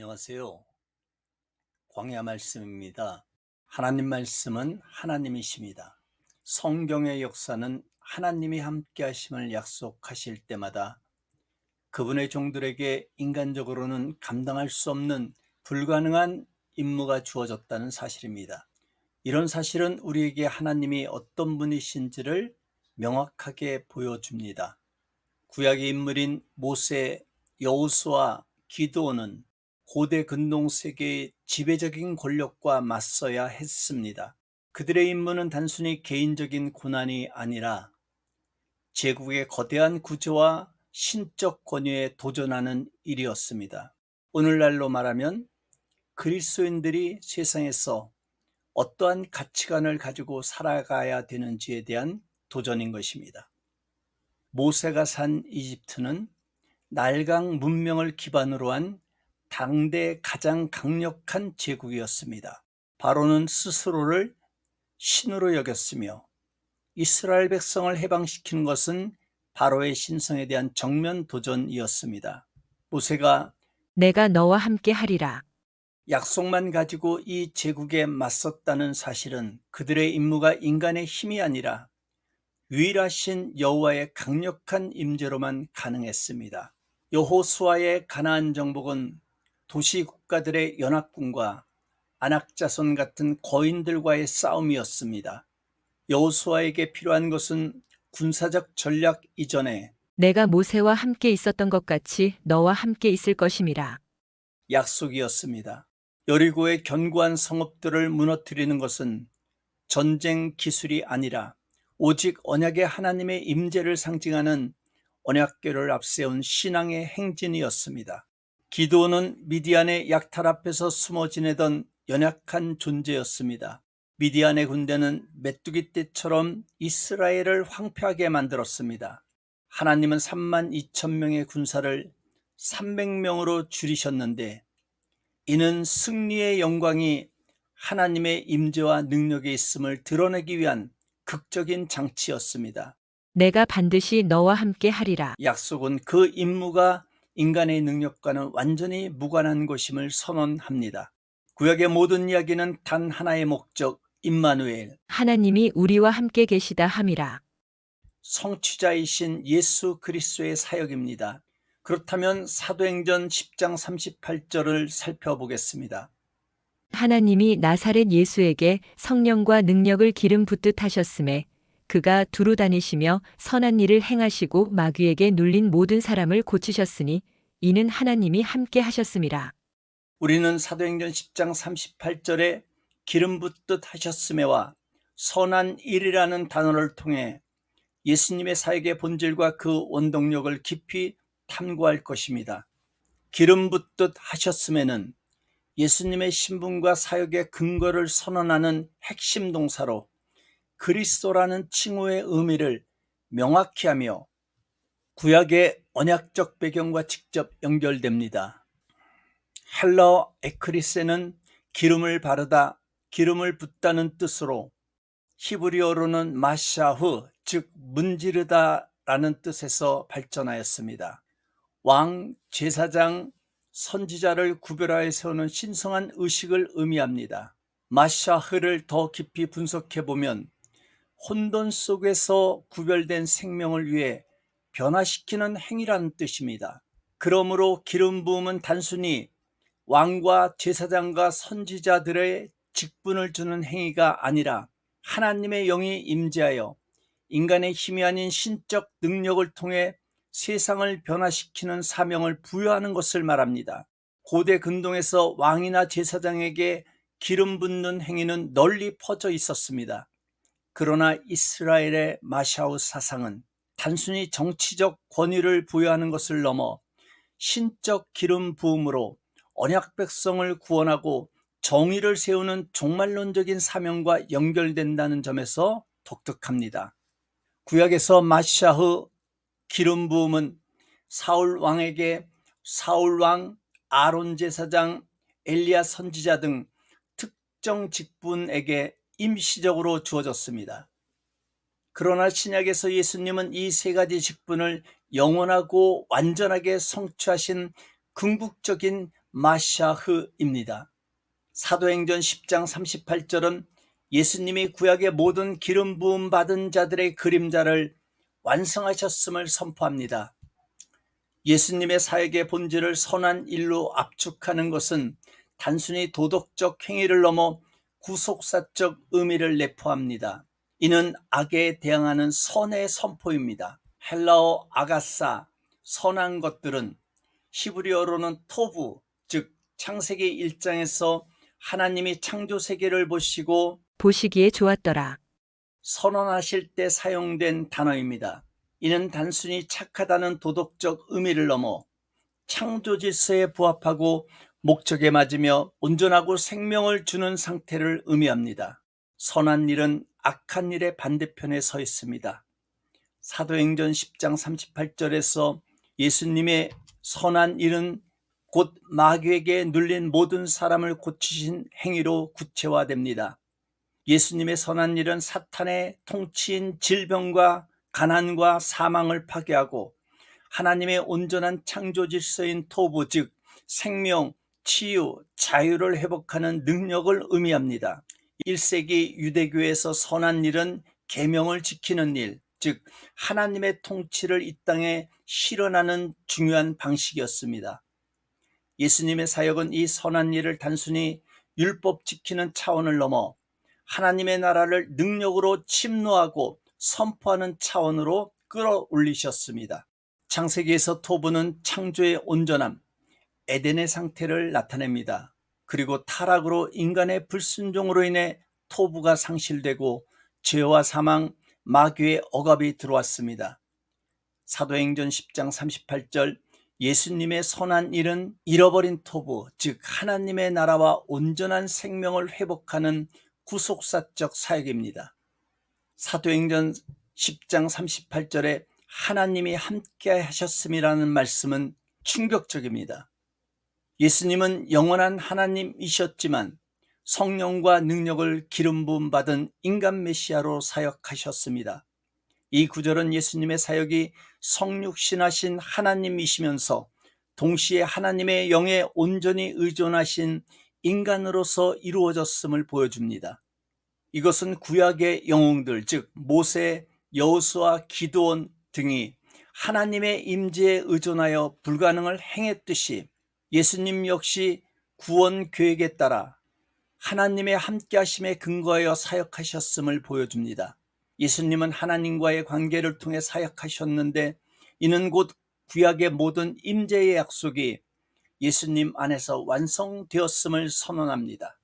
안녕하세요. 광야 말씀입니다. 하나님 말씀은 하나님이십니다. 성경의 역사는 하나님이 함께 하심을 약속하실 때마다 그분의 종들에게 인간적으로는 감당할 수 없는 불가능한 임무가 주어졌다는 사실입니다. 이런 사실은 우리에게 하나님이 어떤 분이신지를 명확하게 보여줍니다. 구약의 인물인 모세, 여호수아, 기드온은 고대 근동세계의 지배적인 권력과 맞서야 했습니다. 그들의 임무는 단순히 개인적인 고난이 아니라 제국의 거대한 구조와 신적 권위에 도전하는 일이었습니다. 오늘날로 말하면 그리스도인들이 세상에서 어떠한 가치관을 가지고 살아가야 되는지에 대한 도전인 것입니다. 모세가 산 이집트는 낡은 문명을 기반으로 한 당대 가장 강력한 제국이었습니다. 바로는 스스로를 신으로 여겼으며 이스라엘 백성을 해방시키는 것은 바로의 신성에 대한 정면 도전이었습니다. 모세가 내가 너와 함께 하리라. 약속만 가지고 이 제국에 맞섰다는 사실은 그들의 임무가 인간의 힘이 아니라 유일하신 여호와의 강력한 임재로만 가능했습니다. 여호수아의 가나안 정복은 도시 국가들의 연합군과 안악자손 같은 거인들과의 싸움이었습니다. 여호수아에게 필요한 것은 군사적 전략 이전에 내가 모세와 함께 있었던 것 같이 너와 함께 있을 것임이라. 약속이었습니다. 여리고의 견고한 성읍들을 무너뜨리는 것은 전쟁 기술이 아니라 오직 언약의 하나님의 임재를 상징하는 언약궤를 앞세운 신앙의 행진이었습니다. 기드온은 미디안의 약탈 앞에서 숨어 지내던 연약한 존재였습니다. 미디안의 군대는 메뚜기 떼처럼 이스라엘을 황폐하게 만들었습니다. 하나님은 3만 2천 명의 군사를 300명으로 줄이셨는데 이는 승리의 영광이 하나님의 임재와 능력에 있음을 드러내기 위한 극적인 장치였습니다. 내가 반드시 너와 함께 하리라. 약속은 그 임무가 인간의 능력과는 완전히 무관한 것임을 선언합니다. 구약의 모든 이야기는 단 하나의 목적, 임마누엘, 하나님이 우리와 함께 계시다 함이라. 성취자이신 예수 그리스도의 사역입니다. 그렇다면 사도행전 10장 38절을 살펴보겠습니다. 하나님이 나사렛 예수에게 성령과 능력을 기름 붓듯 하셨음에 그가 두루 다니시며 선한 일을 행하시고 마귀에게 눌린 모든 사람을 고치셨으니 이는 하나님이 함께 하셨음이라. 우리는 사도행전 10장 38절에 기름 붓듯 하셨음에와 선한 일이라는 단어를 통해 예수님의 사역의 본질과 그 원동력을 깊이 탐구할 것입니다. 기름 붓듯 하셨음에는 예수님의 신분과 사역의 근거를 선언하는 핵심 동사로 그리스도라는 칭호의 의미를 명확히 하며 구약의 언약적 배경과 직접 연결됩니다. 헬라어 에크리세는 기름을 바르다, 기름을 붓다는 뜻으로 히브리어로는 마샤흐, 즉 문지르다라는 뜻에서 발전하였습니다. 왕, 제사장, 선지자를 구별하여 세우는 신성한 의식을 의미합니다. 마샤흐를 더 깊이 분석해보면 혼돈 속에서 구별된 생명을 위해 변화시키는 행위라는 뜻입니다. 그러므로 기름 부음은 단순히 왕과 제사장과 선지자들의 직분을 주는 행위가 아니라 하나님의 영이 임재하여 인간의 힘이 아닌 신적 능력을 통해 세상을 변화시키는 사명을 부여하는 것을 말합니다. 고대 근동에서 왕이나 제사장에게 기름 붓는 행위는 널리 퍼져 있었습니다. 그러나 이스라엘의 마샤우 사상은 단순히 정치적 권위를 부여하는 것을 넘어 신적 기름 부음으로 언약 백성을 구원하고 정의를 세우는 종말론적인 사명과 연결된다는 점에서 독특합니다. 구약에서 마샤흐 기름 부음은 사울 왕에게 사울 왕, 아론 제사장, 엘리야 선지자 등 특정 직분에게 임시적으로 주어졌습니다. 그러나 신약에서 예수님은 이 세 가지 직분을 영원하고 완전하게 성취하신 궁극적인 마샤흐입니다. 사도행전 10장 38절은 예수님이 구약의 모든 기름 부음 받은 자들의 그림자를 완성하셨음을 선포합니다. 예수님의 사역의 본질을 선한 일로 압축하는 것은 단순히 도덕적 행위를 넘어 구속사적 의미를 내포합니다. 이는 악에 대항하는 선의 선포입니다. 헬라어 아가사, 선한 것들은 히브리어로는 토부, 즉 창세기 1장에서 하나님이 창조 세계를 보시기에 좋았더라. 선언하실 때 사용된 단어입니다. 이는 단순히 착하다는 도덕적 의미를 넘어 창조 질서에 부합하고 목적에 맞으며 온전하고 생명을 주는 상태를 의미합니다. 선한 일은 악한 일의 반대편에 서 있습니다. 사도행전 10장 38절에서 예수님의 선한 일은 곧 마귀에게 눌린 모든 사람을 고치신 행위로 구체화됩니다. 예수님의 선한 일은 사탄의 통치인 질병과 가난과 사망을 파괴하고 하나님의 온전한 창조 질서인 토부, 즉 생명, 치유, 자유를 회복하는 능력을 의미합니다. 1세기 유대교에서 선한 일은 계명을 지키는 일, 즉 하나님의 통치를 이 땅에 실현하는 중요한 방식이었습니다. 예수님의 사역은 이 선한 일을 단순히 율법 지키는 차원을 넘어 하나님의 나라를 능력으로 침노하고 선포하는 차원으로 끌어올리셨습니다. 창세기에서 토부는 창조의 온전함, 에덴의 상태를 나타냅니다. 그리고 타락으로 인간의 불순종으로 인해 토부가 상실되고 죄와 사망, 마귀의 억압이 들어왔습니다. 사도행전 10장 38절 예수님의 선한 일은 잃어버린 토부, 즉 하나님의 나라와 온전한 생명을 회복하는 구속사적 사역입니다. 사도행전 10장 38절에 하나님이 함께 하셨음이라는 말씀은 충격적입니다. 예수님은 영원한 하나님이셨지만 성령과 능력을 기름 부음 받은 인간 메시아로 사역하셨습니다. 이 구절은 예수님의 사역이 성육신하신 하나님이시면서 동시에 하나님의 영에 온전히 의존하신 인간으로서 이루어졌음을 보여줍니다. 이것은 구약의 영웅들, 즉 모세, 여호수아, 기드온 등이 하나님의 임재에 의존하여 불가능을 행했듯이 예수님 역시 구원 계획에 따라 하나님의 함께하심에 근거하여 사역하셨음을 보여줍니다. 예수님은 하나님과의 관계를 통해 사역하셨는데 이는 곧 구약의 모든 임재의 약속이 예수님 안에서 완성되었음을 선언합니다.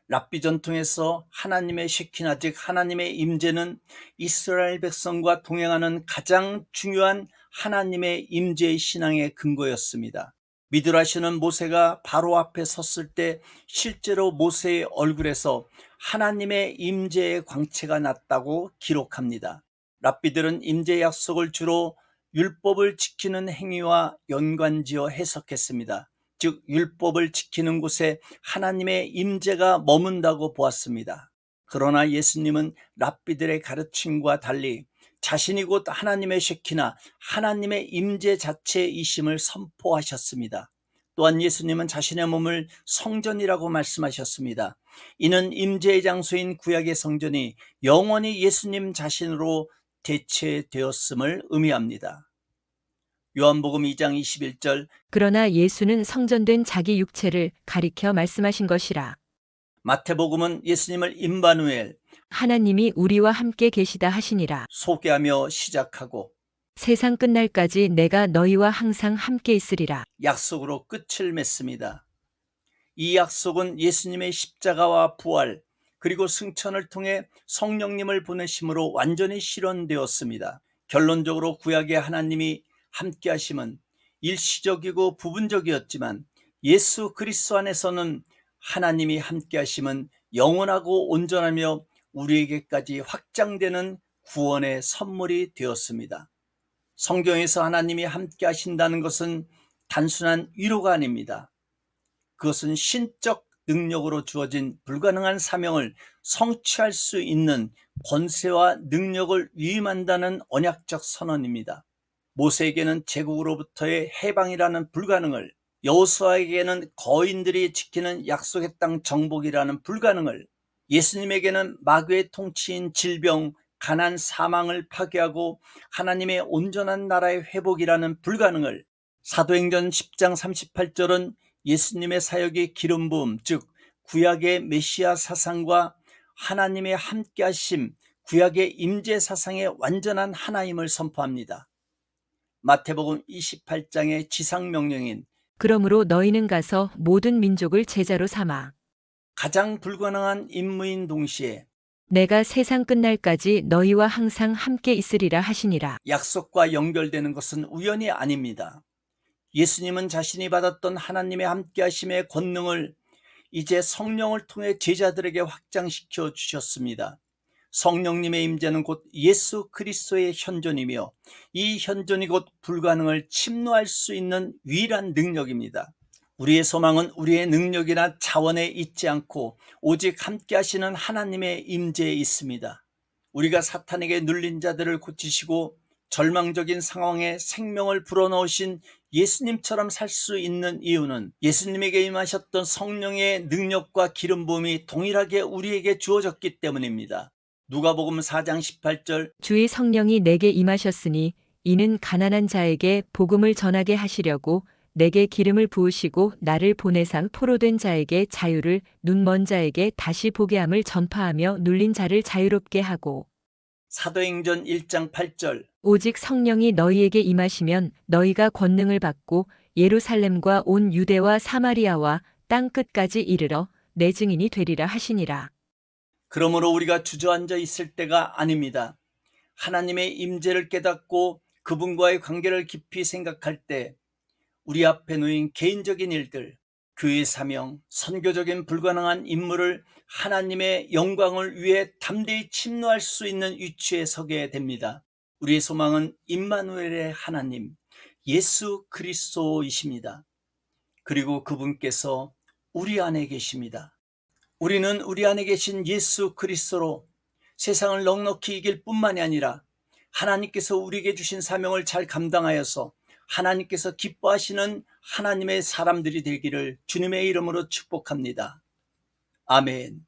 랍비 전통에서 하나님의 셰키나 즉 하나님의 임재는 이스라엘 백성과 동행하는 가장 중요한 하나님의 임재의 신앙의 근거였습니다. 미드라시는 모세가 바로 앞에 섰을 때 실제로 모세의 얼굴에서 하나님의 임재의 광채가 났다고 기록합니다. 랍비들은 임재 약속을 주로 율법을 지키는 행위와 연관지어 해석했습니다. 즉 율법을 지키는 곳에 하나님의 임재가 머문다고 보았습니다. 그러나 예수님은 랍비들의 가르침과 달리 자신이 곧 하나님의 셰키나 하나님의 임재 자체이심을 선포하셨습니다. 또한 예수님은 자신의 몸을 성전이라고 말씀하셨습니다. 이는 임재의 장소인 구약의 성전이 영원히 예수님 자신으로 대체되었음을 의미합니다. 요한복음 2장 21절 그러나 예수는 성전된 자기 육체를 가리켜 말씀하신 것이라. 마태복음은 예수님을 임마누엘 하나님이 우리와 함께 계시다 하시니라. 소개하며 시작하고 세상 끝날까지 내가 너희와 항상 함께 있으리라. 약속으로 끝을 맺습니다. 이 약속은 예수님의 십자가와 부활 그리고 승천을 통해 성령님을 보내심으로 완전히 실현되었습니다. 결론적으로 구약의 하나님이 함께 하심은 일시적이고 부분적이었지만 예수 그리스도 안에서는 하나님이 함께 하심은 영원하고 온전하며 우리에게까지 확장되는 구원의 선물이 되었습니다. 성경에서 하나님이 함께 하신다는 것은 단순한 위로가 아닙니다. 그것은 신적 능력으로 주어진 불가능한 사명을 성취할 수 있는 권세와 능력을 위임한다는 언약적 선언입니다. 모세에게는 제국으로부터의 해방이라는 불가능을, 여호수아에게는 거인들이 지키는 약속의 땅 정복이라는 불가능을, 예수님에게는 마귀의 통치인 질병, 가난, 사망을 파괴하고 하나님의 온전한 나라의 회복이라는 불가능을, 사도행전 10장 38절은 예수님의 사역의 기름 부음, 즉 구약의 메시아 사상과 하나님의 함께하심, 구약의 임재 사상의 완전한 하나임을 선포합니다. 마태복음 28장의 지상명령인 그러므로 너희는 가서 모든 민족을 제자로 삼아 가장 불가능한 임무인 동시에 내가 세상 끝날까지 너희와 항상 함께 있으리라 하시니라. 약속과 연결되는 것은 우연이 아닙니다. 예수님은 자신이 받았던 하나님의 함께하심의 권능을 이제 성령을 통해 제자들에게 확장시켜 주셨습니다. 성령님의 임재는 곧 예수 그리스도의 현존이며 이 현존이 곧 불가능을 침노할 수 있는 유일한 능력입니다. 우리의 소망은 우리의 능력이나 자원에 있지 않고 오직 함께 하시는 하나님의 임재에 있습니다. 우리가 사탄에게 눌린 자들을 고치시고 절망적인 상황에 생명을 불어넣으신 예수님처럼 살 수 있는 이유는 예수님에게 임하셨던 성령의 능력과 기름 부음이 동일하게 우리에게 주어졌기 때문입니다. 누가복음 4장 18절 주의 성령이 내게 임하셨으니 이는 가난한 자에게 복음을 전하게 하시려고 내게 기름을 부으시고 나를 보내사 포로된 자에게 자유를, 눈먼 자에게 다시 보게 함을 전파하며 눌린 자를 자유롭게 하고, 사도행전 1장 8절 오직 성령이 너희에게 임하시면 너희가 권능을 받고 예루살렘과 온 유대와 사마리아와 땅 끝까지 이르러 내 증인이 되리라 하시니라. 그러므로 우리가 주저앉아 있을 때가 아닙니다. 하나님의 임재를 깨닫고 그분과의 관계를 깊이 생각할 때 우리 앞에 놓인 개인적인 일들, 교회 사명, 선교적인 불가능한 임무를 하나님의 영광을 위해 담대히 침노할 수 있는 위치에 서게 됩니다. 우리의 소망은 임마누엘의 하나님, 예수 그리스도이십니다. 그리고 그분께서 우리 안에 계십니다. 우리는 우리 안에 계신 예수 그리스도로 세상을 넉넉히 이길 뿐만이 아니라 하나님께서 우리에게 주신 사명을 잘 감당하여서 하나님께서 기뻐하시는 하나님의 사람들이 되기를 주님의 이름으로 축복합니다. 아멘.